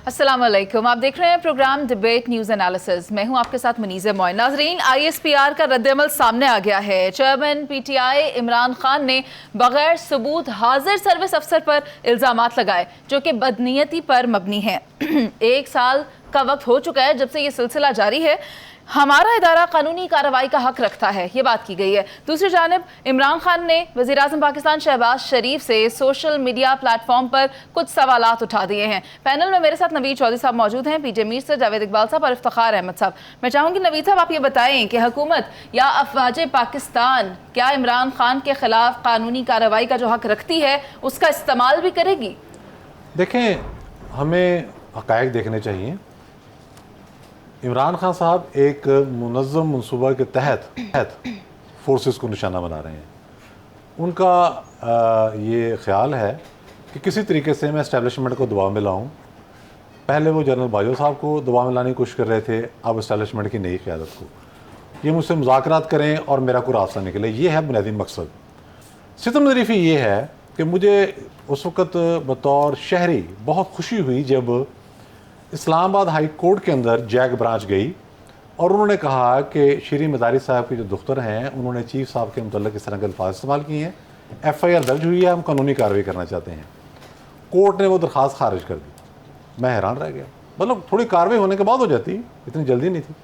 अस्सलाम वालेकुम, आप देख रहे हैं प्रोग्राम डिबेट न्यूज़ एनालिसिस। मैं हूं आपके साथ मनीज़ा मोइन। नाजरीन, ISPR का रद्दअमल सामने आ गया है। चेयरमैन PTI इमरान खान ने बगैर सबूत हाजिर सर्विस अफसर पर इल्ज़ामात लगाए जो कि बदनीयती पर मबनी है। 1 साल का वक्त हो चुका है जब से ये सिलसिला जारी है। हमारा इदारा कानूनी कार्रवाई का हक रखता है, ये बात की गई है। दूसरी जानिब इमरान खान ने वज़ीर-ए-आज़म पाकिस्तान शहबाज शरीफ से सोशल मीडिया प्लेटफॉर्म पर कुछ सवालात उठा दिए हैं। पैनल में मेरे साथ नवीद चौधरी साहब मौजूद हैं, PJ मीर से जावेद इकबाल साहब और इफ्तिखार अहमद साहब। मैं चाहूँगी नवीद साहब आप ये बताएं कि हुकूमत या अफवाज पाकिस्तान क्या इमरान खान के खिलाफ कानूनी कार्रवाई का जो हक रखती है उसका इस्तेमाल भी करेगी? देखें, हमें हक़ाइक़ देखने चाहिए। इमरान खान साहब एक मुनज़्ज़म मनसूबा के तहत फोर्सेस को निशाना बना रहे हैं। उनका ये ख्याल है कि किसी तरीके से मैं इस्टेब्लिशमेंट को दबाव में लाऊं। पहले वो जनरल बाजवा साहब को दबाव में लाने की कोशिश कर रहे थे, अब इस्टेब्लिशमेंट की नई क़यादत को। ये मुझसे मुज़ाकरात करें और मेरा कोई रास्ता निकले, ये है बुनियादी मकसद। सितम ज़रीफ़ी ये है कि मुझे उस वक़्त बतौर शहरी बहुत खुशी हुई जब इस्लामाबाद हाई कोर्ट के अंदर जैक ब्रांच गई और उन्होंने कहा कि श्री मदारी साहब के जो दुख्तर हैं उन्होंने चीफ साहब के मुतल्लिक़ इस तरह के अल्फाज इस्तेमाल किए हैं, FIR दर्ज हुई है, हम कानूनी कार्रवाई करना चाहते हैं। कोर्ट ने वो दरख्वास्त खारिज कर दी। मैं हैरान रह गया, मतलब थोड़ी कार्रवाई होने के बाद हो जाती, इतनी जल्दी नहीं थी।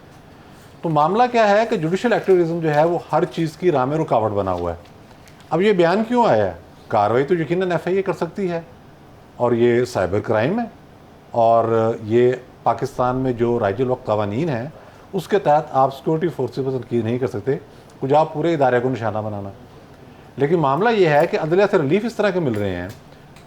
तो मामला क्या है कि जुडिशल एक्टिविज़म जो है वो हर चीज़ की राह में रुकावट बना हुआ है। अब ये बयान क्यों आया है? कार्रवाई तो यकीनन FIA कर सकती है और ये साइबर क्राइम है और ये पाकिस्तान में जो राइजुल वक्त कवानीन है उसके तहत आप सिक्योरिटी फोर्सेस पर तनकीद नहीं कर सकते, कुछ आप पूरे इदारे को निशाना बनाना। लेकिन मामला ये है कि अदलिया से रिलीफ इस तरह के मिल रहे हैं।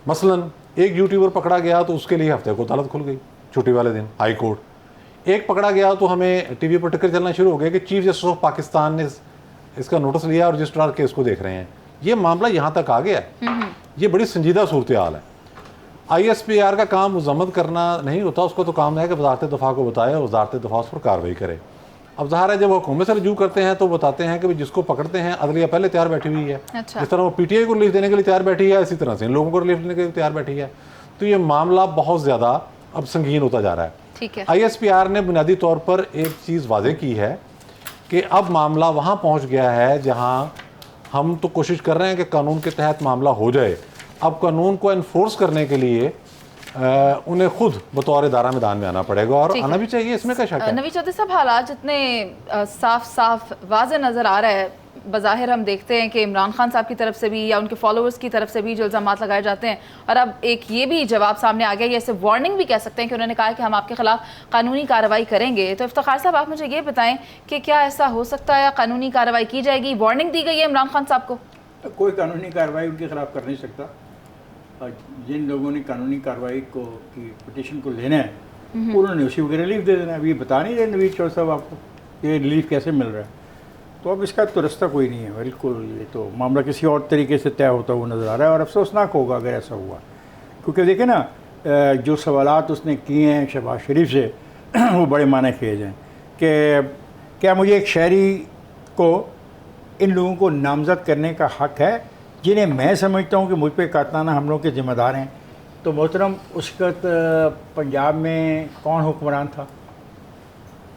मसलन एक यूट्यूबर पकड़ा गया तो उसके लिए हफ्ते को अदालत खुल गई, छुट्टी वाले दिन हाई कोर्ट। एक पकड़ा गया तो हमें TV पर टिकर चलना शुरू हो गया कि चीफ जस्टिस ऑफ पाकिस्तान ने इसका नोटिस लिया और रजिस्ट्रार केस को देख रहे हैं। ये मामला यहाँ तक आ गया है। ये बड़ी संजीदा सूरत हाल है। ISPR का काम मुजम्मत करना नहीं होता, उसको तो काम है कि वज़ारत दफ़ा को बताए और वज़ारत दफ़ा उस पर कार्रवाई करे। अब ज़ाहिर है जब वो हुकूमत से रजू करते हैं तो बताते हैं कि जिसको पकड़ते हैं अदलिया पहले तैयार बैठी हुई है। अच्छा। जिस तरह वो PTI को रिलीफ देने के लिए तैयार बैठी है, इसी तरह से इन लोगों को रिलीफ देने के लिए तैयार बैठी है। तो ये मामला बहुत ज़्यादा अब संगीन होता जा रहा है। ठीक है। ISPR ने बुनियादी तौर पर एक चीज़ वाज़ेह की है कि अब मामला वहाँ पहुँच गया है जहाँ हम तो कोशिश कर रहे हैं कि कानून के तहत मामला हो जाए। अब कानून को इन्फोर्स करने के लिए उन्हें खुद बतौर इदारा मैदान में आना पड़ेगा और आना भी चाहिए, इसमें क्या शक है। नवीद चौधरी साहब, हालात जितने साफ वाज़ेह नज़र आ रहा है, बज़ाहिर हम देखते हैं कि इमरान खान साहब की तरफ से भी या उनके फॉलोअर्स की तरफ से भी जो इल्ज़ामात लगाए जाते हैं, और अब एक ये भी जवाब सामने आ गया, ये ऐसे वार्निंग भी कह सकते हैं कि उन्होंने कहा कि हम आपके खिलाफ कानूनी कार्रवाई करेंगे। तो इफ्तिखार साहब, आप मुझे ये बताएं कि क्या ऐसा हो सकता है या कानूनी कार्रवाई की जाएगी? वार्निंग दी गई है इमरान खान साहब को? तो कोई कानूनी कार्रवाई उनके खिलाफ कर नहीं सकता। जिन लोगों ने कानूनी कार्रवाई को की पिटीशन को लेना है उन्होंने उसी को रिलीफ दे देना है। अभी बता नहीं रहे नवीद चौधरी साहब आपको ये रिलीफ कैसे मिल रहा है, तो अब इसका तो रास्ता कोई नहीं है। बिल्कुल ये तो मामला किसी और तरीके से तय होता हुआ नज़र आ रहा है और अफसोसनाक होगा अगर ऐसा हुआ, क्योंकि देखें ना जो सवालात उसने किए हैं शहबाज शरीफ से वो बड़े माने खेज हैं कि क्या मुझे एक शहरी को इन लोगों को नामज़द करने का हक़ है जिन्हें मैं समझता हूँ कि मुझ पर कातलाना हमलों के ज़िम्मेदार हैं। तो मोहतरम उस वक्त पंजाब में कौन हुक्मरान था?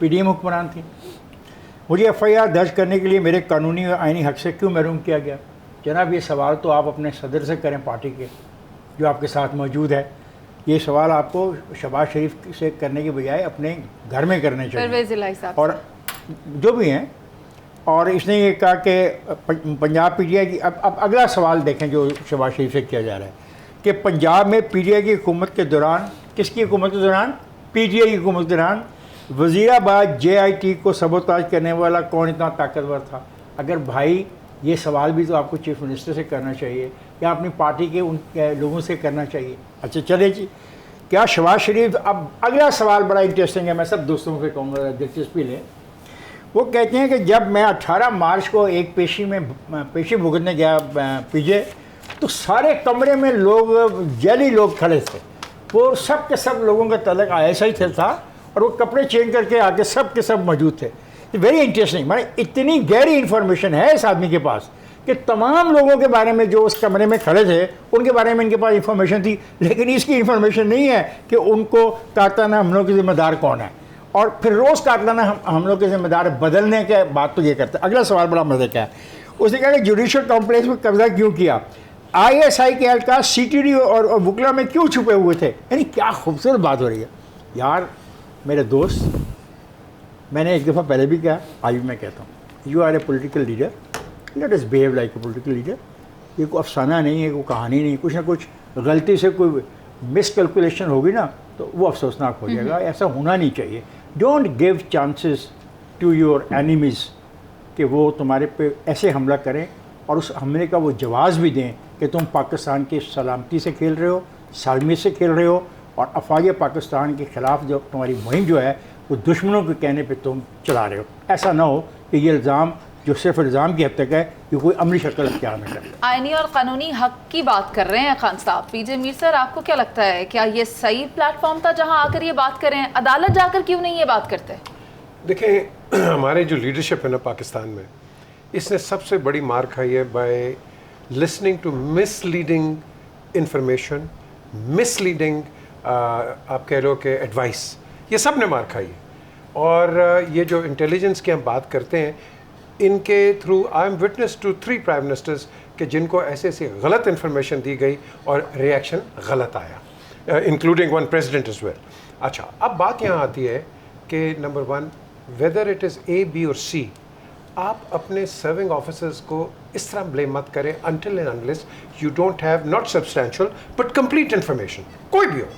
PDM हुक्मरान थी। मुझे FIR दर्ज करने के लिए मेरे कानूनी और आइनी हक़ से क्यों महरूम किया गया? जनाब, ये सवाल तो आप अपने सदर से करें, पार्टी के जो आपके साथ मौजूद है। ये सवाल आपको शहबाज शरीफ से करने के बजाय अपने घर में करने चाहिए और जो भी हैं। और इसने ये कहा कि पंजाब PTI की अब अगला सवाल देखें जो शहबाज शरीफ से किया जा रहा है कि पंजाब में PTI की हुकूमत के दौरान, किसकी हुकूमत के दौरान? PTI की हुकूमत के दौरान वज़ीराबाद JIT को सबोताज करने वाला कौन इतना ताकतवर था? अगर भाई ये सवाल भी तो आपको चीफ मिनिस्टर से करना चाहिए या अपनी पार्टी के उन लोगों से करना चाहिए। अच्छा चले जी, क्या शहबाज शरीफ, अब अगला सवाल बड़ा इंटरेस्टिंग है, मैं सब दोस्तों से कहूँगा दिलचस्पी लें। वो कहते हैं कि जब मैं 18 मार्च को एक पेशी भुगतने गया PJ, तो सारे कमरे में लोग जैली लोग खड़े थे। वो सब के सब लोगों का तलक ISI से था और वो कपड़े चेंज करके आके सब के सब मौजूद थे। वेरी इंटरेस्टिंग, माने इतनी गहरी इन्फॉर्मेशन है इस आदमी के पास कि तमाम लोगों के बारे में जो उस कमरे में खड़े थे उनके बारे में इनके पास इंफॉर्मेशन थी, लेकिन इसकी इंफॉर्मेशन नहीं है कि उनको काताना हमलों के ज़िम्मेदार कौन है। और फिर रोज़ काताना हमलों के ज़िम्मेदार बदलने के बात तो ये करते हैं। अगला सवाल बड़ा मज़े का है, उसने कहा कि जुडिशल कॉम्प्लेक्स में कब्जा क्यों किया, ISI के एहलकार CTD और वुकला में क्यों छुपे हुए थे। यानी क्या खूबसूरत बात हो रही है यार मेरे दोस्त। मैंने एक दफ़ा पहले भी कहा, आज भी मैं कहता हूँ, you are a political leader, let us behave like a political leader. ये कोई अफसाना नहीं है, कोई कहानी नहीं, कुछ ना कुछ गलती से कोई मिसकैलकुलेशन होगी ना तो वो अफसोसनाक हो जाएगा। ऐसा होना नहीं चाहिए। Don't give chances to your enemies कि वो तुम्हारे पे ऐसे हमला करें और उस हमले का वो जवाब भी दें कि तुम पाकिस्तान की सलामती से खेल रहे हो, सालमियत से खेल रहे हो, और अफवाज पाकिस्तान के ख़िलाफ़ जो तुम्हारी मुहिम जो है वो दुश्मनों के कहने पे तुम चला रहे हो। ऐसा ना हो कि ये इल्ज़ाम जो सिर्फ इल्ज़ाम की हद तक है ये कोई अमली शक्ल अख्तियार में कर ले। आईनी और कानूनी हक की बात कर रहे हैं खान साहब। पीजे मीर सर, आपको क्या लगता है, क्या ये सही प्लेटफॉर्म था जहां आकर ये बात करें? अदालत जाकर क्यों नहीं ये बात करते? देखें, हमारे जो लीडरशिप है ना पाकिस्तान में, इसने सबसे बड़ी मार खाई है by listening to misleading information, misleading आप कह लो कि एडवाइस, ये सब ने मार खाई है। और ये जो इंटेलिजेंस की हम बात करते हैं, इनके through I am witness to 3 prime ministers कि जिनको ऐसे ऐसे गलत इंफॉर्मेशन दी गई और रिएक्शन गलत आया, including one president as well. अच्छा, अब बात यहाँ आती है कि number 1, whether it is A, B और C, आप अपने सर्विंग ऑफिसर्स को इस तरह ब्लेम मत करें until and unless you don't have not substantial but complete information, कोई भी हो।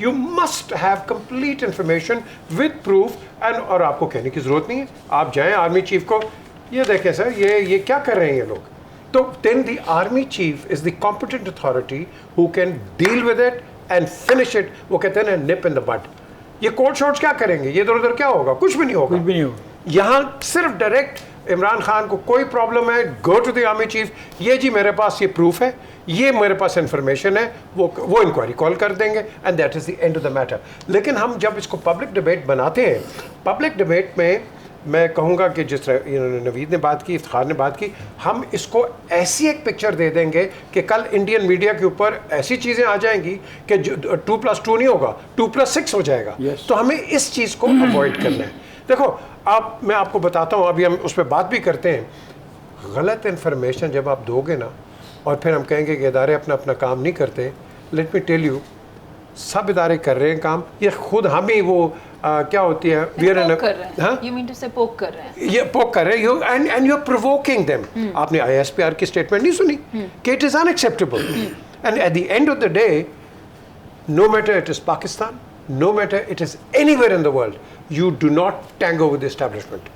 You must have complete information with proof and और आपको कहने की ज़रूरत नहीं है। आप जाएं आर्मी चीफ को, ये देखें सर ये क्या कर रहे हैं ये लोग, तो then the army chief is the competent authority who can deal with it and finish it। वो कहते हैं ना nip in the bud। ये कोर्ट शोर्ट्स क्या करेंगे, ये इधर उधर क्या होगा, कुछ भी नहीं होगा, कुछ भी नहीं होगा। यहाँ सिर्फ डायरेक्ट इमरान खान को कोई प्रॉब्लम है, go to the army chief, ये जी मेरे पास ये प्रूफ है, ये मेरे पास इंफॉर्मेशन है, वो इंक्वायरी कॉल कर देंगे and that is the end of the matter. लेकिन हम जब इसको पब्लिक डिबेट बनाते हैं, पब्लिक डिबेट में मैं कहूँगा कि जिस तरह नवीद ने बात की, इफ्तिखार ने बात की, हम इसको ऐसी एक पिक्चर दे देंगे कि कल इंडियन मीडिया के ऊपर ऐसी चीज़ें आ जाएंगी कि 2+2 नहीं होगा, 2+6 हो जाएगा। तो हमें इस चीज़ को अवॉइड करना है। देखो, आप मैं आपको बताता हूँ, अभी हम उस पर बात भी करते हैं, गलत इन्फॉर्मेशन जब आप दोगे ना और फिर हम कहेंगे कि इदारे अपना अपना काम नहीं करते, लेट मी टेल यू, सब इदारे कर रहे हैं काम। ये खुद हम ही वो क्या होती है, You mean to say poke कर रहे हैं, ये पोक कर रहे हैं, you and you're provoking them। आपने ISPR की स्टेटमेंट नहीं सुनी कि it is unacceptable and at the end of the day, no matter it is Pakistan, no matter it is anywhere in the world, you do not tango with the establishment,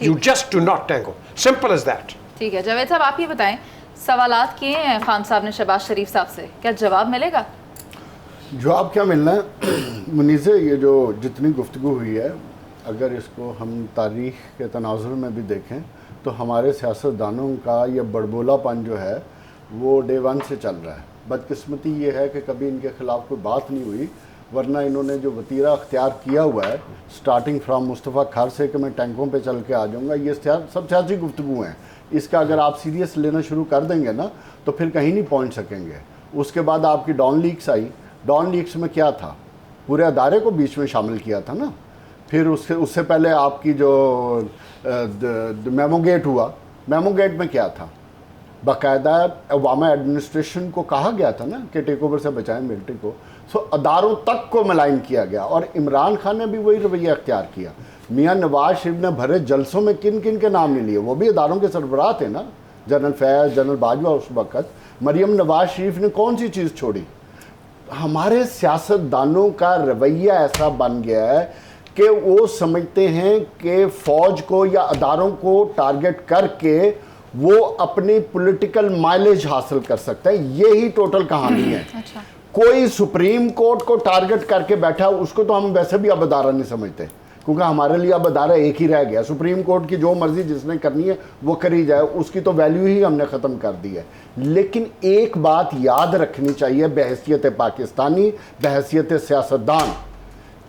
you just do not tango, simple as that। ठीक है जावेद साहब, आप ये बताएं, सवालात किए हैं खान साहब ने शहबाज शरीफ साहब से, क्या जवाब मिलेगा? जवाब क्या मिलना है मुनीज़, ये जो जितनी गुफ्तगू हुई है, अगर इसको हम तारीख़ के तनाजुर में भी देखें तो हमारे सियासतदानों का ये बड़बोलापन जो है वो डे 1 से चल रहा है। बदकिस्मती ये है कि कभी इनके ख़िलाफ़ कोई बात नहीं हुई, वरना इन्होंने जो वतीरा अख्तियार किया हुआ है स्टार्टिंग फ्राम मुस्तफ़ा खार से कि मैं टैंकों पे चल के आ जाऊँगा, ये सब सियासी गुफ्तगू हैं। इसका अगर आप सीरियस लेना शुरू कर देंगे ना तो फिर कहीं नहीं पहुँच सकेंगे। उसके बाद आपकी डॉन लीक्स आई, डॉन लीक्स में क्या था, पूरे अदारे को बीच में शामिल किया था ना। फिर उससे पहले आपकी जो मेमोगेट हुआ, मेमोगेट में क्या था, बाकायदा ओबामा एडमिनिस्ट्रेशन को कहा गया था ना कि टेक ओवर से बचाएं मिलिट्री को। सो अदारों तक को मलाइन किया गया और इमरान खान ने भी वही रवैया अख्तियार किया। मियाँ नवाज शरीफ ने भरे जलसों में किन किन के नाम नहीं लिए, वो भी अदारों के सरबराह थे ना, जनरल फैज़, जनरल बाजवा उस वक़्त। मरियम नवाज शरीफ ने कौन सी चीज़ छोड़ी? हमारे सियासतदानों का रवैया ऐसा बन गया है कि वो समझते हैं कि फ़ौज को या अदारों को टारगेट करके वो अपनी पॉलिटिकल माइलेज हासिल कर सकते हैं। यही टोटल कहानी है। अच्छा। कोई सुप्रीम कोर्ट को टारगेट करके बैठा, उसको तो हम वैसे भी अब अदारा नहीं समझते, क्योंकि हमारे लिए अब अदारा एक ही रह गया। सुप्रीम कोर्ट की जो मर्जी जिसने करनी है वो करी जाए, उसकी तो वैल्यू ही हमने ख़त्म कर दी है। लेकिन एक बात याद रखनी चाहिए बहैसियत पाकिस्तानी, बहैसियत सियासतदान,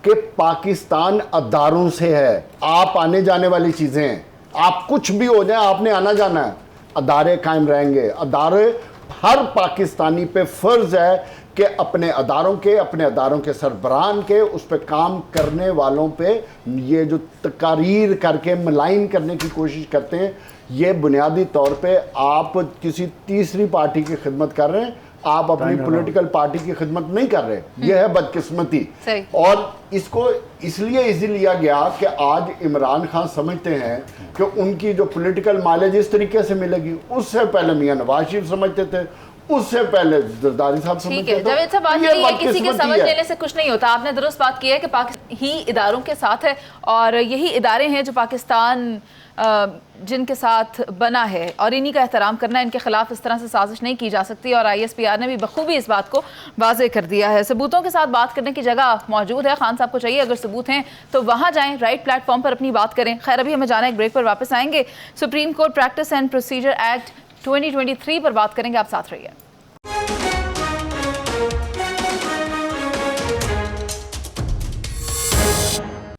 कि पाकिस्तान अदारों से है। आप आने जाने वाली चीज़ें हैं, आप कुछ भी हो जाए, आपने आना जाना है। अदारे कायम रहेंगे। अदारे, हर पाकिस्तानी पे फ़र्ज़ है कि अपने अदारों के सरबराहान के, उस पर काम करने वालों पे ये जो तकारीर करके मलाइन करने की कोशिश करते हैं, ये बुनियादी तौर पे आप किसी तीसरी पार्टी की खिदमत कर रहे हैं, आप अपनी पॉलिटिकल पार्टी की खिदमत नहीं कर रहे। ये है बदकिस्मती। और इसको इसलिए इजी लिया गया कि आज इमरान खान समझते हैं कि उनकी जो पॉलिटिकल माइलेज इस तरीके से मिलेगी। उससे पहले मियां नवाज शरीफ समझते थे, उससे पहले जरदारी साहब समझते थे। जावेद साहब, बात यही है, किसी के समझ लेने से कुछ नहीं होता। आपने दुरुस्त बात की है कि पाकिस्तान ही इदारों के साथ है और यही इदारे हैं जो पाकिस्तान जिनके साथ बना है और इन्हीं का एहतराम करना है। इनके खिलाफ इस तरह से साजिश नहीं की जा सकती और ISPR ने भी बखूबी इस बात को वाज़ेह कर दिया है। सबूतों के साथ बात करने की जगह मौजूद है। खान साहब को चाहिए अगर सबूत हैं तो वहाँ जाएं, राइट प्लेटफॉर्म पर अपनी बात करें। खैर, अभी हमें जाना है एक ब्रेक पर, वापस आएंगे। Supreme court practice and procedure act 2023 पर बात करेंगे। आप साथ रहिए।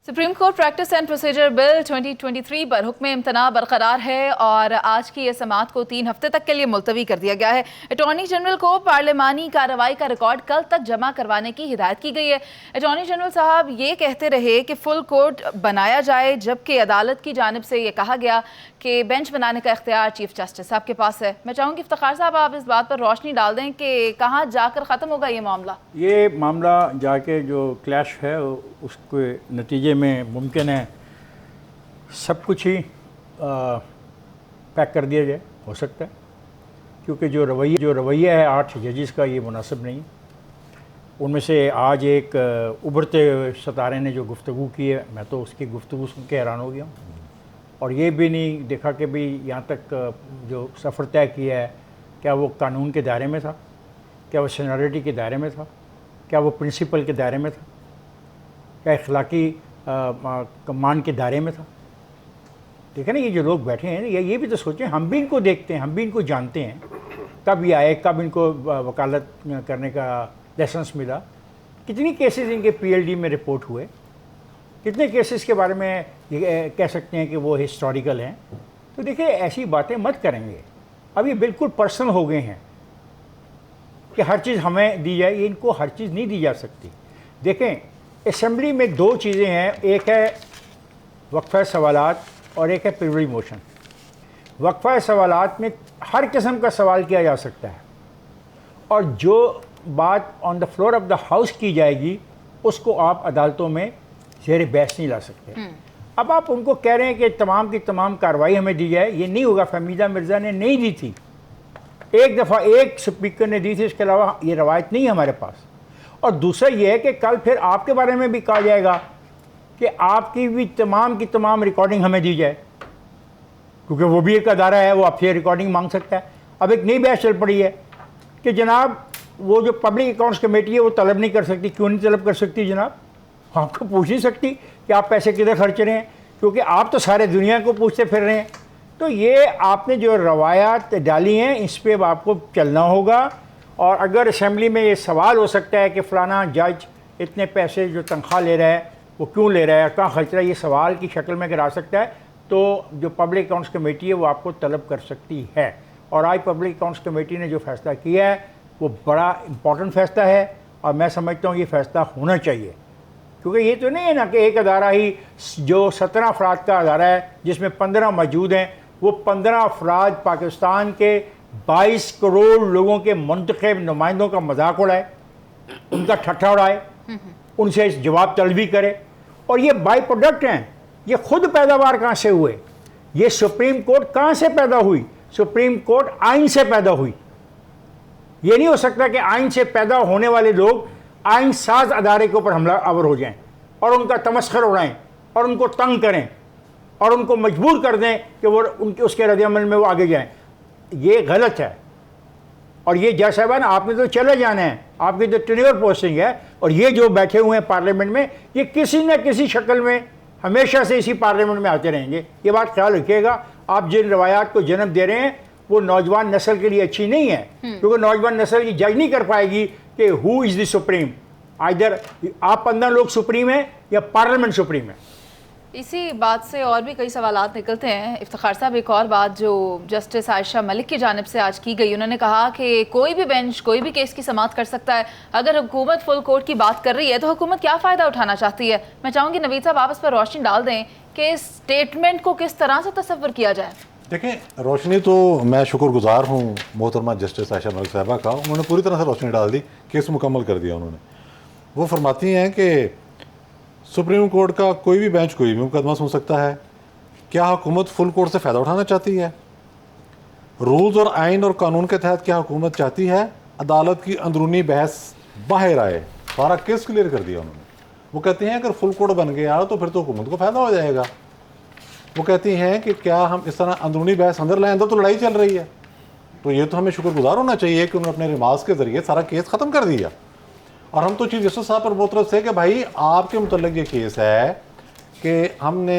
Supreme court practice and procedure bill 2023 पर हुक्म इम्तना बरकरार है और आज की ये समाअत को 3 हफ्ते तक के लिए मुलतवी कर दिया गया है। अटॉर्नी जनरल को पार्लिमानी कार्रवाई का रिकॉर्ड कल तक जमा करवाने की हिदायत की गई है। अटॉर्नी जनरल साहब ये कहते रहे कि फुल कोर्ट बनाया जाए, जबकि अदालत की जानिब से ये कहा गया कि बेंच बनाने का इख्तियार चीफ जस्टिस साहब के पास है। मैं चाहूँगी इफ्तिखार साहब आप इस बात पर रोशनी डाल दें कि कहाँ जाकर ख़त्म होगा ये मामला। ये मामला जाके जो क्लैश है उसके नतीजे में मुमकिन है सब कुछ ही पैक कर दिया जाए, हो सकता है, क्योंकि जो रवैया है 8 जजेस का ये मुनासिब नहीं। उनमें से आज एक उभरते सितारे ने जो गुफ्तगू की है, मैं तो उसकी गुफ्तगू सुन के हैरान हो गया हूँ और ये भी नहीं देखा कि भी यहाँ तक जो सफ़र तय किया है क्या वो कानून के दायरे में था, क्या वो सीनियरिटी के दायरे में था, क्या वो प्रिंसिपल के दायरे में था, क्या इखलाकी कमान के दायरे में था। ठीक है ना, ये जो लोग बैठे हैं ये भी तो सोचें, हम भी इनको देखते हैं, हम भी इनको जानते हैं, कब ये आए, कब इनको वकालत करने का लाइसेंस मिला, कितनी केसेस इनके PLD में रिपोर्ट हुए, कितने केसेस के बारे में ये कह सकते हैं कि वो हिस्टोरिकल हैं। तो देखिए ऐसी बातें मत करेंगे। अब ये बिल्कुल पर्सनल हो गए हैं कि हर चीज़ हमें दी जाए, ये इनको हर चीज़ नहीं दी जा सकती। देखें, असेंबली में 2 चीज़ें हैं, एक है वक्फा सवालात और एक है प्रिविलेज मोशन। वक्फा सवालात में हर किस्म का सवाल किया जा सकता है और जो बात on the floor of the house की जाएगी उसको आप अदालतों में ज़ेर बहस नहीं ला सकते। अब आप उनको कह रहे हैं कि तमाम की तमाम कार्रवाई हमें दी जाए, ये नहीं होगा। फहमीदा मिर्ज़ा ने नहीं दी थी, एक दफ़ा एक स्पीकर ने दी थी, इसके अलावा ये रवायत नहीं है हमारे पास। और दूसरा ये है कि कल फिर आपके बारे में भी कहा जाएगा कि आपकी भी तमाम की तमाम रिकॉर्डिंग हमें दी जाए, क्योंकि वो भी एक अदारा है, वो आपसे रिकॉर्डिंग मांग सकता है। अब एक नई बहस चल पड़ी है कि जनाब वो जो पब्लिक अकाउंट्स कमेटी है वो तलब नहीं कर सकती। क्यों नहीं तलब कर सकती जनाब? आपको पूछ नहीं सकती कि आप पैसे किधर खर्च रहे हैं, क्योंकि आप तो सारे दुनिया को पूछते फिर रहे हैं। तो ये आपने जो रवायात डाली हैं इस पर आपको चलना होगा। और अगर असेंबली में ये सवाल हो सकता है कि फ़लाना जज इतने पैसे जो तनख्वाह ले रहा है वो क्यों ले रहा है, कहाँ खर्च रहा है, ये सवाल की शक्ल में अगर आ सकता है तो जो पब्लिक अकाउंट्स कमेटी है वो आपको तलब कर सकती है। और आज पब्लिक अकाउंट्स कमेटी ने जो फ़ैसला किया है वो बड़ा इम्पॉर्टेंट फ़ैसला है और मैं समझता हूँ ये फ़ैसला होना चाहिए, क्योंकि ये तो नहीं है ना कि एक अदारा ही जो 17 अफराद का अदारा है जिसमें 15 मौजूद हैं, वो 15 अफराद पाकिस्तान के 22 करोड़ लोगों के मुंतखब नुमाइंदों का मजाक उड़ाए, उनका ठट्ठा उड़ाए, उनसे जवाब तलबी करे। और ये बाई प्रोडक्ट हैं, ये खुद पैदावार कहाँ से हुए, ये सुप्रीम कोर्ट कहाँ से पैदा हुई? सुप्रीम कोर्ट आइन से पैदा हुई। ये नहीं हो सकता कि आइन से पैदा होने वाले लोग आइन साज अदारे के ऊपर हमला आवर हो जाएं और उनका तमस्खर उड़ाएं और उनको तंग करें और उनको मजबूर कर दें कि वो उनके उसके रद्द-ए-अमल में वो आगे जाएं। ये गलत है। और ये जज साहबान आपने तो चले जाना है, आपकी तो टेन्योर पोस्टिंग है, और ये जो बैठे हुए हैं पार्लियामेंट में ये किसी न किसी शक्ल में हमेशा से इसी पार्लियामेंट में आते रहेंगे। ये बात ख्याल रखिएगा। आप जिन रवायात को जन्म दे रहे हैं वो नौजवान नस्ल के लिए अच्छी नहीं है, क्योंकि नौजवान नस्ल की जज नहीं कर पाएगी कि हु इज़ द सुप्रीम। इधर आप 15 लोग सुप्रीम हैं या पार्लियामेंट सुप्रीम है। इसी बात से और भी कई सवालात निकलते हैं। इफ्तिखार साहब, एक और बात जो जस्टिस आयशा मलिक की जानिब से आज की गई, उन्होंने कहा कि कोई भी बेंच कोई भी केस की समाअत कर सकता है। अगर हुकूमत फुल कोर्ट की बात कर रही है तो हुकूमत क्या फ़ायदा उठाना चाहती है? मैं चाहूँगी नवीद साहब आप इस पर रोशनी डाल दें कि इस स्टेटमेंट को किस तरह से तस्वर किया जाए। देखें, रोशनी तो मैं शुक्रगुजार हूँ मोहतरमा जस्टिस आयशा मलिक साहबा का, उन्होंने पूरी तरह से रोशनी डाल दी, केस मुकम्मल कर दिया उन्होंने। वो फरमाती हैं कि सुप्रीम कोर्ट का कोई भी बेंच कोई भी मुकदमा सुन सकता है। क्या हुकूमत फुल कोर्ट से फ़ायदा उठाना चाहती है? रूल्स और आइन और कानून के तहत क्या हुकूमत चाहती है अदालत की अंदरूनी बहस बाहर आए? सारा केस क्लियर कर दिया उन्होंने। वो कहती हैं अगर फुल कोर्ट बन गया तो फिर तो हुकूमत को फ़ायदा हो जाएगा। वो कहती हैं कि क्या हम इस तरह अंदरूनी बहस अंदर लाएं, अंदर तो लड़ाई चल रही है। तो ये तो हमें शुक्रगुजार होना चाहिए कि उन्होंने अपने रिमार्क्स के ज़रिए सारा केस ख़त्म कर दिया। और हम तो चीफ जस्टिस साहब पर बहुत तरफ से कि भाई आपके मुतल्लिक ये केस है कि हमने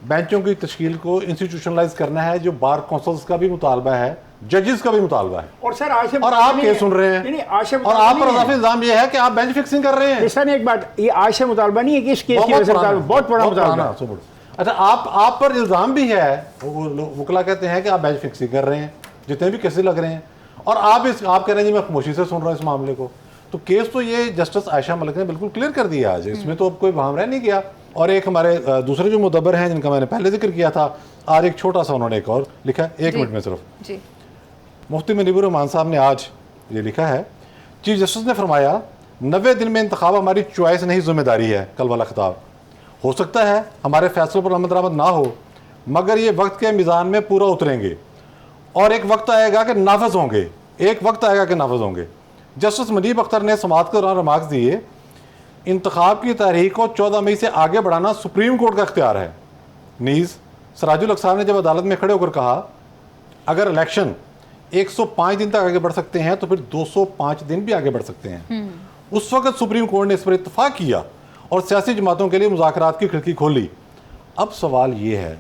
बेंचों की तश्कील को इंस्टीट्यूशनलाइज करना है, जो बार काउंसिल्स का भी मुतालबा है, जजेस का भी मुतालबा है। और सर आशा और आप केस सुन रहे हैं और आप पर इजाफी इल्जाम ये है कि आप बेंच फिक्सिंग कर रहे हैं। सर एक बात, ये आशा मुतालबा नहीं है कि इस केस की वजह से बहुत बड़ा मुतालबा। अच्छा, आप पर इल्ज़ाम भी है, वकला कहते हैं कि आप बेंच फिक्सिंग कर रहे हैं जितने भी केसेस लग रहे हैं, और आप कह रहे हैं जी मैं खामोशी से सुन रहा हूँ इस मामले को। तो केस तो ये जस्टिस आयशा मलिक ने बिल्कुल क्लियर कर दिया आज, इसमें तो अब कोई बहाम रह नहीं गया। और एक हमारे दूसरे जो मुदब्बर हैं जिनका मैंने पहले जिक्र किया था, आज एक छोटा सा उन्होंने एक और लिखा है, 1 मिनट में सिर्फ जी। मुफ्ती मुनीबुर रहमान साहब ने आज ये लिखा है, चीफ जस्टिस ने फरमाया 90 दिन में इंतखाब हमारी चॉइस नहीं जिम्मेदारी है। कल वाला खिताब, हो सकता है हमारे फैसलों पर अमल दरामद ना हो, मगर ये वक्त के मिज़ान में पूरा उतरेंगे और एक वक्त आएगा कि नाफज होंगे। जस्टिस मुनीब अख्तर ने समाअत के दौरान रिमार्क्स दिए, इंतखाब की तारीख को 14 मई से आगे बढ़ाना सुप्रीम कोर्ट का इख्तियार है। नीज़ सराजुल हक साहब ने जब अदालत में खड़े होकर कहा अगर इलेक्शन 105 दिन तक आगे बढ़ सकते हैं तो फिर 205 दिन भी आगे बढ़ सकते हैं। उस वक्त सुप्रीम कोर्ट ने इस पर इत्तफाक किया और सियासी जमातों के लिए मुज़ाकरात की खिड़की खोली। अब सवाल ये है,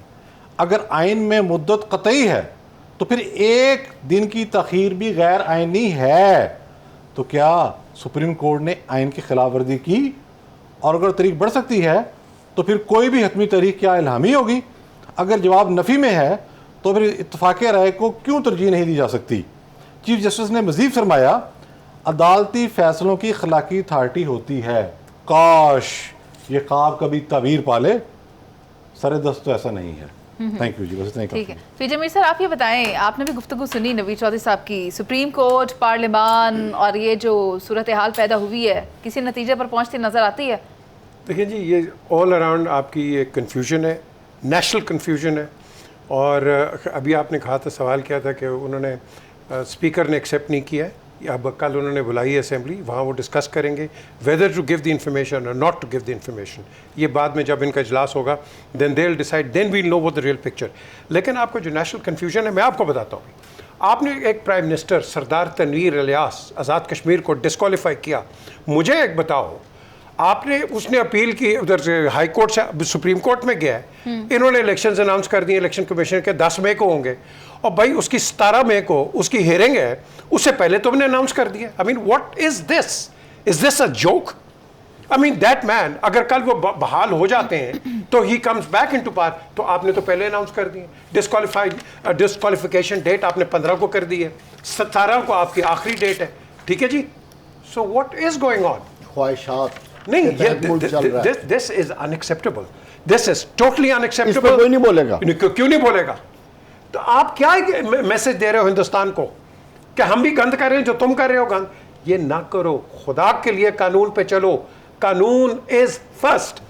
अगर आइन में मुद्दत कतई है तो फिर एक दिन की तख़ीर भी गैर आइनी है। तो क्या सुप्रीम कोर्ट ने आइन की खिलाफ वर्जी की? और अगर तारीख बढ़ सकती है तो फिर कोई भी हतमी तारीख क्या इल्हामी होगी? अगर जवाब नफ़ी में है तो फिर इत्तफाक़े राय को क्यों तरजीह नहीं दी जा सकती? चीफ जस्टिस ने मज़ीद फरमाया, अदालती फ़ैसलों की अखलाकी अथॉरिटी होती है। काश ये ख्वाब कभी ताबीर पाले, सरे दस्त तो ऐसा नहीं है। थैंक यू जी, बस इतना। ठीक है, फिर जमीर सर आप ये बताएं, आपने भी गुफ्तगू सुनी नवीद चौधरी साहब की, सुप्रीम कोर्ट, पार्लियामान और ये जो सूरत हाल पैदा हुई है, किसी नतीजे पर पहुंचती नज़र आती है? देखिए जी, ये ऑल अराउंड आपकी ये कन्फ्यूजन है, नेशनल कन्फ्यूजन है। और अभी आपने कहा था, सवाल किया था कि उन्होंने स्पीकर ने एक्सेप्ट नहीं किया है। अब कल उन्होंने बुलाई है असेंबली, वहाँ वो डिस्कस करेंगे whether to give the information और not to give the information. ये बाद में जब इनका इजलास होगा then they will decide, then we know what the real picture. लेकिन आपको जो नेशनल कन्फ्यूजन है मैं आपको बताता हूँ। आपने एक प्राइम मिनिस्टर सरदार तनवीर इलियास आज़ाद कश्मीर को डिस्क्वालीफाई किया। मुझे एक बताओ, आपने उसने अपील की उधर से हाई कोर्ट से सुप्रीम कोर्ट में गया है, इन्होंने इलेक्शंस अनाउंस कर दिए, इलेक्शन कमीशन के 10 मई को होंगे और भाई उसकी 17 मई को उसकी हियरिंग है, उससे पहले तुमने अनाउंस कर दिया। I mean what is this a joke? I mean that man अगर कल वो बहाल हो जाते हैं तो he comes back into power, तो आपने तो पहले अनाउंस कर दिए। डिस्क्वालिफिकेशन डेट आपने 15 को कर दी है, 17 को आपकी आखिरी डेट है, ठीक है जी। So what is going on? ख्वाहिशात नहीं, ये this is unacceptable, this is totally unacceptable. कोई नहीं बोलेगा। क्यों नहीं बोलेगा? तो आप क्या मैसेज दे रहे हो हिंदुस्तान को कि हम भी गंद कर रहे हैं जो तुम कर रहे हो गंद? ये ना करो, खुदा के लिए कानून पे चलो, कानून इज फर्स्ट।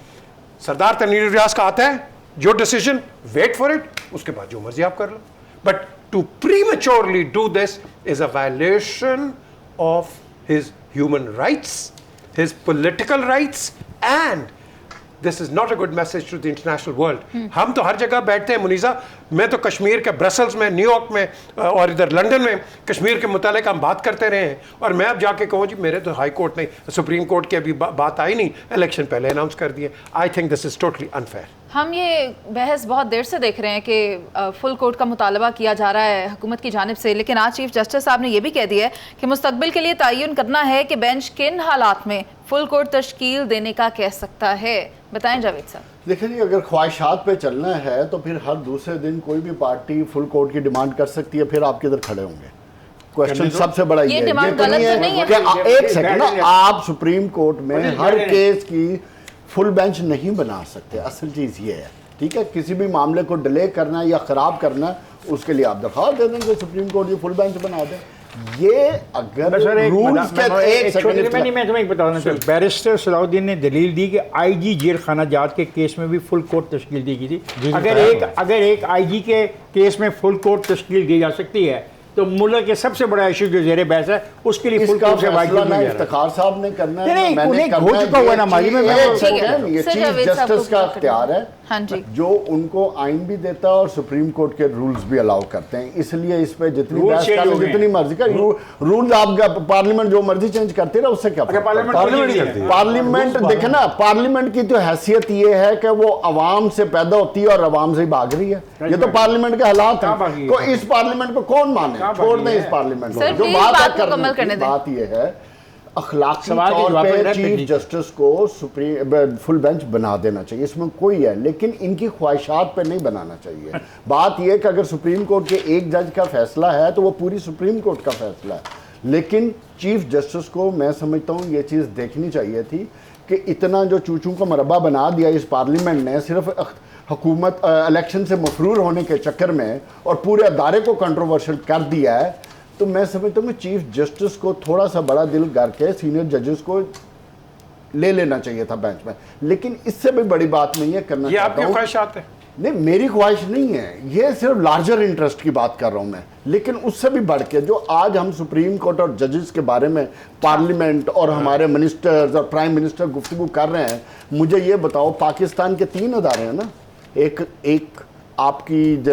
सरदार तनवीर इलियास का आता है जो डिसीजन, वेट फॉर इट, उसके बाद जो मर्जी आप कर लो। But to prematurely do this is a violation of his human rights, his political rights, and this is not a good message to the international world. हम तो हर जगह बैठते हैं मुनीज़ा, मैं तो कश्मीर के ब्रसल्स में, न्यूयॉर्क में और इधर लंदन में कश्मीर के मुतालिक हम बात करते रहे हैं, और मैं अब जाके कहूँ जी मेरे तो हाई कोर्ट नहीं, सुप्रीम कोर्ट की अभी बात आई नहीं, इलेक्शन पहले अनाउंस कर दिए। I think this is totally unfair. हम ये बहस बहुत देर से देख रहे हैं कि फुल कोर्ट का मुतालबा किया जा रहा है हुकूमत की जानिब से, लेकिन आज चीफ जस्टिस साहब ने यह भी कह दिया है कि मुस्तकबिल के लिए तयन करना है कि बेंच किन हालात में फुल कोर्ट तश्कील देने का कह सकता है? बताएं जावेद साहब। देखिए जी, अगर ख्वाहिशात पे चलना है तो फिर हर दूसरे दिन कोई भी पार्टी फुल कोर्ट की डिमांड कर सकती है, फिर आप किधर खड़े होंगे? क्वेश्चन सबसे बड़ा ये डिमांड तो गलत नहीं तो नहीं है कि एक सेकंड ना, आप सुप्रीम कोर्ट में हर केस की फुल बेंच नहीं बना सकते। असल चीज़ ये है, ठीक है, किसी भी मामले को डिले करना या ख़राब करना, उसके लिए आप दरख्वास्त दे देंगे सुप्रीम कोर्ट ये फुल बेंच बना दे। ये अगर रूल्स के एक सेकंड मैं तुम्हें बताना चाहूँ, बैरिस्टर सलाउद्दीन ने दलील दी कि आईजी जेल खाना जात के केस में भी फुल कोर्ट तश्कील दी गई थी। अगर एक आईजी के केस में फुल कोर्ट तश्कील दी जा सकती है तो मुल्क के सबसे बड़ा इशू जो ज़ेरे बहस है उसके लिए फुल कोर्ट से इफ्तिखार साहब ने करना है, उन्हें हो चुका हुआ ना माली में। ये चीफ जस्टिस का इख्तियार है, हाँ जी, जो उनको आइन भी देता है और सुप्रीम कोर्ट के रूल्स भी अलाउ करते हैं। इसलिए इस पे जितनी बहस करें, जितनी मर्जी का रूल, आप पार्लियामेंट जो मर्जी चेंज करती रहे, उससे क्या पार्लियामेंट देखे ना, पार्लियामेंट की तो हैसियत ये है कि वो अवाम से पैदा होती है और अवाम से ही भाग रही है। ये तो पार्लियामेंट के हालात हैं। तो इस पार्लियामेंट को कौन माने? छोड़ दें इस पार्लियामेंट को। जो बात ये है, अखलाकी तौर पे चीफ जस्टिस को सुप्रीम फुल बेंच बना देना चाहिए, इसमें कोई है, लेकिन इनकी ख्वाहिशात पे नहीं बनाना चाहिए। बात यह कि अगर सुप्रीम कोर्ट के एक जज का फैसला है तो वो पूरी सुप्रीम कोर्ट का फैसला है, लेकिन चीफ जस्टिस को मैं समझता हूँ ये चीज़ देखनी चाहिए थी कि इतना जो चूचू का मरबा बना दिया इस पार्लियामेंट ने, सिर्फ हुकूमत इलेक्शन से मफरूर होने के चक्कर में, और पूरे अदारे को कंट्रोवर्शियल कर दिया है। तो मैं समझता हूँ कि चीफ जस्टिस को थोड़ा सा बड़ा दिल करके सीनियर जजेस को ले लेना चाहिए था बेंच में, लेकिन इससे भी बड़ी बात नहीं है करना। ये आपकी ख्वाहिशात है? नहीं, मेरी ख्वाहिश नहीं है, ये सिर्फ लार्जर इंटरेस्ट की बात कर रहा हूँ मैं। लेकिन उससे भी बढ़ के जो आज हम सुप्रीम कोर्ट और जजेस के बारे में पार्लियामेंट और हमारे मिनिस्टर्स और प्राइम मिनिस्टर गुफ्तगू कर रहे हैं, मुझे ये बताओ, पाकिस्तान के 3 अदारे हैं ना, एक आपकी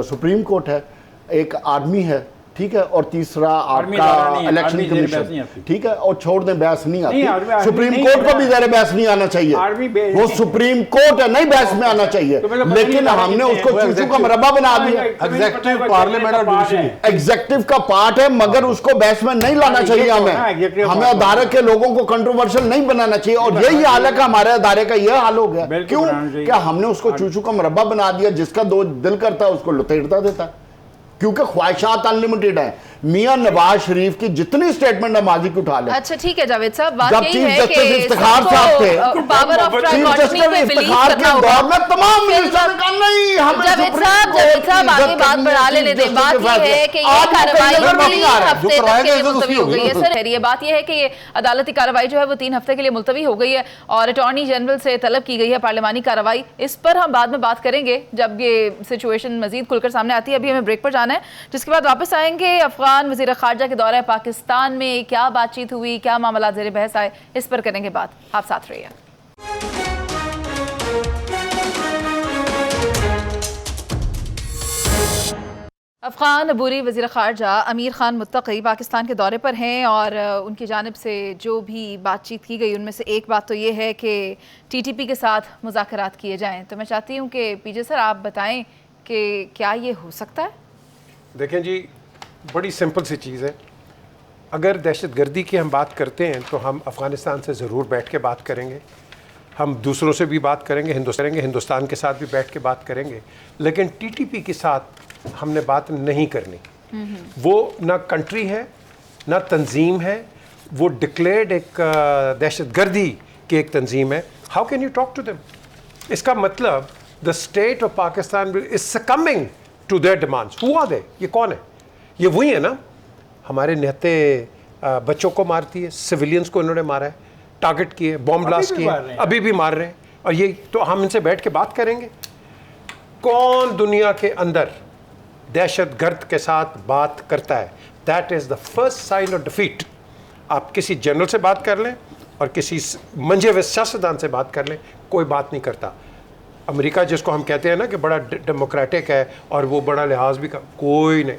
सुप्रीम कोर्ट है, एक आर्मी है, ठीक है, और तीसरा आपका इलेक्शन कमीशन, ठीक है, और छोड़ दें बहस नहीं आती, सुप्रीम कोर्ट को भी ज़रा बहस नहीं आना चाहिए, वो सुप्रीम कोर्ट है, नहीं बहस में आना चाहिए, लेकिन हमने उसको चूचू का मरबा बना दिया। एग्जीक्यूटिव, पार्लियामेंट और जुडिशरी एग्जीक्यूटिव का पार्ट है, मगर उसको बहस में नहीं लाना चाहिए। हमें अदारे के लोगों को कंट्रोवर्शियल नहीं बनाना चाहिए, और यही हाल है कि हमारे अदारे का यह हाल हो गया। क्यों? क्या हमने उसको चूचू का मरबा बना दिया, जिसका दो दिल करता है उसको लुतेड़ता देता है, क्योंकि ख्वाहिशात अनलिमिटेड है। मियां नवाज शरीफ की जितनी स्टेटमेंट है माजी की उठा ले। अच्छा ठीक है जावेद साहब, बात यही है कि इफ्तिखार साहब थे, पावर ऑफ ट्रांसमिशन पे बिलीव करना होगा। दौर में तमाम मिनिस्टर ने कहा नहीं, हमें जावेद साहब आगे बात बढ़ा लेने दें। बात ये है कि ये कार्रवाई 3 हफ्ते तक के लिए मुलतवी हो गई है। सर ये बात ये है कि ये अदालती कार्रवाई जो है वो 3 हफ्ते के लिए मुलतवी हो गई है, और अटॉर्नी जनरल से तलब की गई है पार्लियामानी कार्रवाई। इस पर हम बाद में बात करेंगे जब ये सिचुएशन मजीद खुलकर सामने आती है। अभी हमें ब्रेक पर जाना है, जिसके बाद वापस आएंगे। अफगान वज़ीर ख़ारजा के दौरे पाकिस्तान में क्या बातचीत हुई, क्या मामला ज़ेर बहस आए, इस पर करेंगे बात। आप साथ रहिए। अफगान अबूरी वज़ीर ख़ारजा अमीर ख़ान मुत्तक़ी पाकिस्तान के दौरे पर हैं, और उनकी जानिब से जो भी बातचीत की गई उनमें से एक बात तो ये है कि TTP के साथ मुज़ाकरात किए जाएँ। तो मैं चाहती हूँ कि पीजे सर आप बताएँ कि क्या ये हो सकता है? देखें जी, बड़ी सिंपल सी चीज़ है। अगर दहशतगर्दी की हम बात करते हैं तो हम अफ़गानिस्तान से ज़रूर बैठ के बात करेंगे, हम दूसरों से भी बात करेंगे, हिंदुस्तान के साथ भी बैठ के बात करेंगे, लेकिन TTP के साथ हमने बात नहीं करनी। वो ना कंट्री है ना तंजीम है, वो डिक्लेयर्ड एक दहशतगर्दी की एक तंजीम है। How can you talk to them? इसका मतलब the state of Pakistan is succumbing to their demands. Who are they? ये कौन है? ये वही है ना, हमारे निहत्ते बच्चों को मारती है, सिविलियंस को इन्होंने मारा है, टारगेट किए, बॉम्ब ब्लास्ट किए, अभी भी मार रहे हैं। और ये तो हम इनसे बैठ के बात करेंगे? कौन दुनिया के अंदर दहशतगर्द के साथ बात करता है? That is the first sign of defeat. आप किसी जनरल से बात कर लें और किसी मंजे हुए सियासतदान से बात कर लें, कोई बात नहीं करता। अमेरिका जिसको हम कहते हैं ना कि बड़ा डेमोक्रेटिक है और वो बड़ा लिहाज भी कोई नहीं।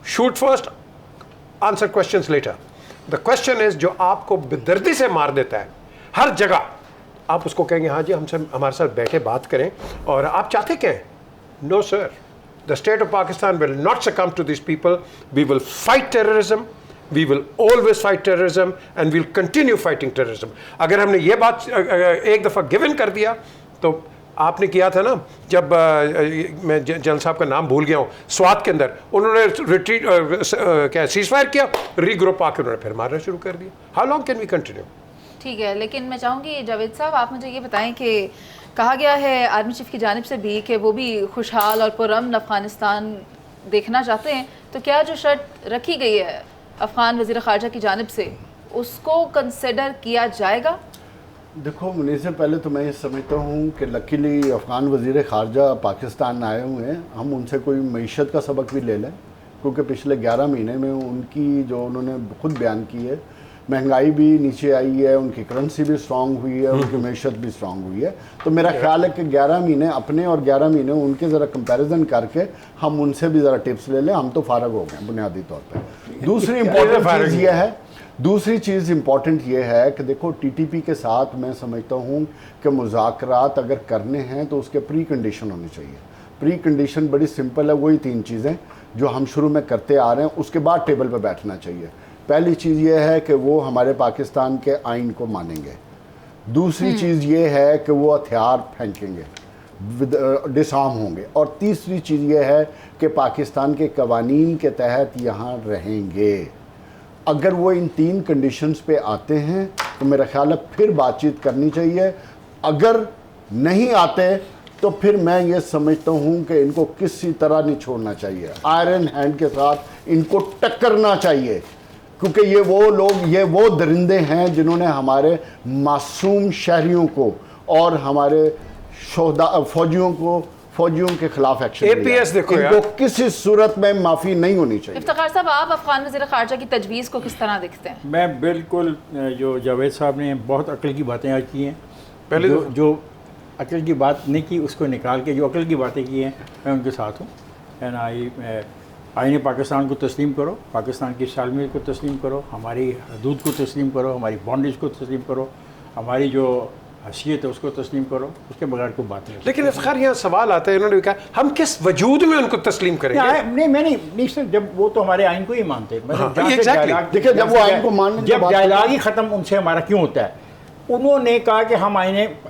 Shoot first, answer questions letter. The question is, जो आपको बेदर्दी से मार देता है हर जगह, आप उसको कहेंगे हाँ जी हमसे हमारे साथ बैठे बात करें, और आप चाहते क्या हैं? No sir, the state of Pakistan will not succumb to this people, we will fight terrorism, we will always fight terrorism and we'll continue fighting terrorism. अगर हमने ये बात एक दफ़ा गिवन कर दिया, तो आपने किया था ना, जब मैं जनरल साहब का नाम भूल गया हूँ, स्वात के अंदर उन्होंने रिट्रीट क्या सीज फायर किया, रीग्रुप आके उन्होंने फिर मारना शुरू कर दिया। How long can we continue? ठीक है, लेकिन मैं चाहूँगी जावेद साहब आप मुझे ये बताएं कि कहा गया है आर्मी चीफ की जानिब से भी कि वो भी खुशहाल और पुरअमन अफ़गानिस्तान देखना चाहते हैं, तो क्या जो शर्त रखी गई है अफ़गान वज़ीर ख़ारजा की जानिब से उसको कंसिडर किया जाएगा? देखो मुनीर से पहले तो मैं ये समझता हूँ कि लकीली अफ़गान वज़ीर ख़ारजा पाकिस्तान आए हुए हैं, हम उनसे कोई मईशत का सबक भी ले लें, क्योंकि पिछले 11 महीने में उनकी जो उन्होंने खुद बयान की है, महंगाई भी नीचे आई है, उनकी करेंसी भी स्ट्रॉन्ग हुई है, उनकी मैशत भी स्ट्रॉन्ग हुई है। तो मेरा ख्याल है कि 11 महीने अपने और 11 महीने उनके ज़रा कंपैरिजन करके हम उनसे भी ज़रा टिप्स ले लें। हम तो फारग हो गए बुनियादी तौर पर। दूसरी चीज़ इम्पॉर्टेंट ये है कि देखो टीटीपी के साथ मैं समझता हूँ कि मुज़ाकरात अगर करने हैं तो उसके प्री कंडीशन होनी चाहिए। प्री कंडीशन बड़ी सिंपल है, वही 3 चीज़ें जो हम शुरू में करते आ रहे हैं, उसके बाद टेबल पर बैठना चाहिए। पहली चीज़ ये है कि वो हमारे पाकिस्तान के आइन को मानेंगे। दूसरी चीज़ ये है कि वो हथियार फेंकेंगे, डिसआर्म होंगे। और तीसरी चीज़ ये है कि पाकिस्तान के कवानीन के तहत यहाँ रहेंगे। अगर वो इन 3 कंडीशंस पे आते हैं तो मेरा ख्याल है फिर बातचीत करनी चाहिए। अगर नहीं आते तो फिर मैं ये समझता हूँ कि इनको किसी तरह नहीं छोड़ना चाहिए, आयरन हैंड के साथ इनको टक्करना चाहिए, क्योंकि ये वो लोग, ये वो दरिंदे हैं जिन्होंने हमारे मासूम शहरियों को और हमारे फौजियों के खिलाफ एक्शन APS देखो यार, इनको किसी सूरत में माफ़ी नहीं होनी चाहिए। इफ्तिखार साहब, आप अफ़गान वज़ीर ख़ारजा की तजवीज़ को किस तरह देखते हैं? मैं बिल्कुल, जो जावेद साहब ने बहुत अक्ल की बातें आज की हैं, पहले जो अक्ल की बात नहीं की उसको निकाल के जो अक्ल की बातें की हैं मैं उनके साथ हूँ। एंड आईने पाकिस्तान को तस्लीम करो, पाकिस्तान की सालमियत को तस्लीम करो, हमारी हदूद को तस्लीम करो, हमारी बाउंड्रीज को तस्लीम करो, हमारी जो हैसियत है उसको तस्लीम करो, उसके बगैर कोई बात नहीं। लेकिन इफ्तिखार यहाँ सवाल आता है, इन्होंने भी कहा हम किस वजूद में उनको तस्लीम करेंगे? नहीं, मैं नहीं सर, जब वो तो हमारे आइन को ही मानते हैं। देखिए, जब वो आइन को मान, जब डायलॉग ही ख़त्म उनसे हमारा क्यों होता है? उन्होंने कहा कि हम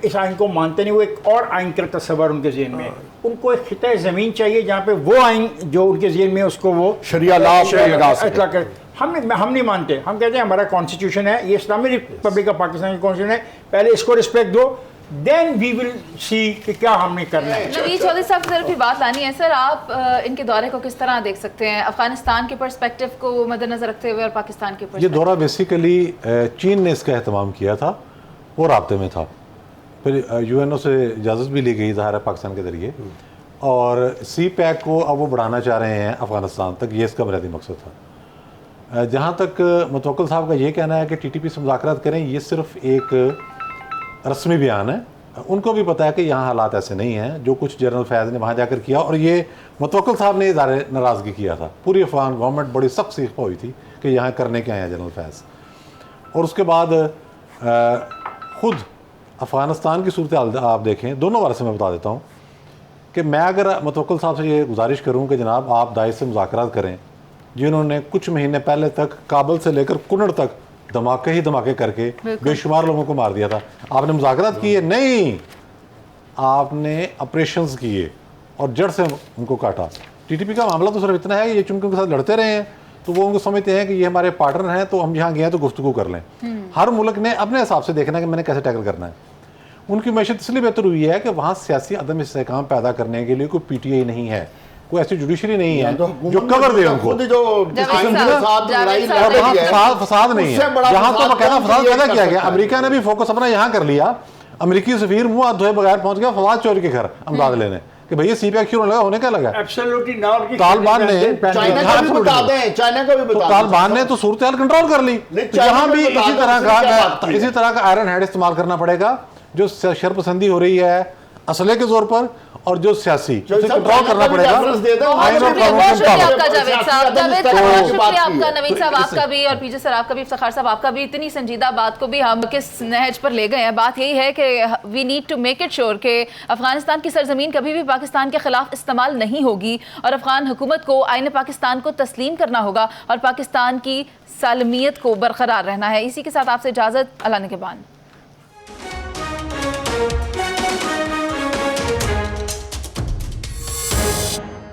इस आइन को मानते नहीं, वो एक और आइन का तस्वर उनके ज़हन में है। उनको एक खिता ज़मीन चाहिए जहाँ पे वो आइन जो उनके ज़हन में उसको वो शरिया लगा सके। हम नहीं मानते। हम कहते हैं हमारा कॉन्स्टिट्यूशन है, ये इस्लामी रिपब्लिक ऑफ पाकिस्तान का कॉन्स्टिट्यूशन है, पहले इसको रिस्पेक्ट दो, देन वी विल सी कि क्या हमने करना है। नवीद चौधरी साहब की तरफ भी बात लानी है। सर, आप इनके दौरे को किस तरह देख सकते हैं, अफगानिस्तान के पर्सपेक्टिव को मद्देनजर रखते हुए और पाकिस्तान के? ये दौरा बेसिकली चीन ने इसका एहतमाम किया था, वो राब्ते में था, फिर UNO से इजाज़त भी ली गई ज़ाहिर है पाकिस्तान के ज़रिए, और CPEC को अब वो बढ़ाना चाह रहे हैं अफ़गानिस्तान तक, ये इसका बुनियादी मकसद था। जहाँ तक मुतवक्किल साहब का ये कहना है कि TTP से मुज़ाकरात करें, ये सिर्फ एक रस्मी बयान है। उनको भी पता है कि यहाँ हालात ऐसे नहीं हैं, जो कुछ जनरल फैज़ ने वहाँ जाकर किया, और ये मुतवक्किल साहब ने इज़हार नाराज़गी किया था। पूरी अफ़गान गवर्नमेंट बड़ी सख्त सीख हुई थी कि यहाँ करने क्या है जनरल फैज़। और उसके बाद ख़ुद अफ़गानिस्तान की सूरत हाल आप देखें, दोनों बार से मैं बता देता हूँ कि मैं अगर मुतवक्किल साहब से ये गुजारिश करूँ कि जनाब आप दाइश से मुज़ाकरात करें, जिन्होंने कुछ महीने पहले तक काबुल से लेकर कुनड़ तक धमाके ही धमाके करके बेशुमार लोगों को मार दिया था, आपने मुज़ाकरात किए? नहीं, आपने ऑपरेशंस किए और जड़ से उनको काटा। TTP का मामला तो सिर्फ इतना है कि ये चूँकि उनके साथ लड़ते रहे हैं तो वो उनको समझते हैं कि ये हमारे पार्टनर हैं, तो हम यहाँ गए हैं तो गुफ्तगू कर लें। हर मुल्क ने अपने हिसाब से देखना है कि मैंने कैसे टैकल करना है। उनकी मैशत इसलिए बेहतर हुई है कि वहाँ सियासी अदम इस्तेहकाम पैदा करने के लिए कोई PTI नहीं है, कोई ऐसी जुडिशरी नहीं है जो कवर दे उनको, फसाद नहीं है। यहाँ तो बकायदा फसाद पैदा किया गया। अमेरिका ने भी फोकस अपना यहाँ कर लिया, अमेरिकी सफीर मुँह हाथ धोए बगैर पहुँच गया फवाद चौधरी के घर अमदाद लेने कि भैया CPEC क्यों लगा, होने क्या लगा? तालिबान ने तो सूरत हाल कंट्रोल कर ली। यहाँ भी इसी तरह का आयरन हैंड इस्तेमाल करना पड़ेगा, जो शरपसंदी हो रही है असले के जोर पर और जो सियासी जो उसे सब कंट्रोल करना का भी पड़ेगा reference दे दें, बहुत आइन और शुक्रिया, कानून बहुत के शुक्रिया मुताबिक। आपका जावेद साहब। जावेद साहब बहुत शुक्रिया आपका, नवीद साहब तो आपका भी, और पीजे सर आपका भी, इफ्तिखार साहब आपका भी। इतनी संजीदा बात को भी हम किस नहज पर ले गए हैं। बात यही है कि we need to make it sure कि अफगानिस्तान की सरजमीन कभी भी पाकिस्तान के खिलाफ इस्तेमाल नहीं होगी और अफगान हुकूमत को आइन पाकिस्तान को तस्लीम करना होगा और पाकिस्तान की सालमियत को बरकरार रहना है। इसी के साथ आपसे इजाज़त, अल्लाह ने के बाद।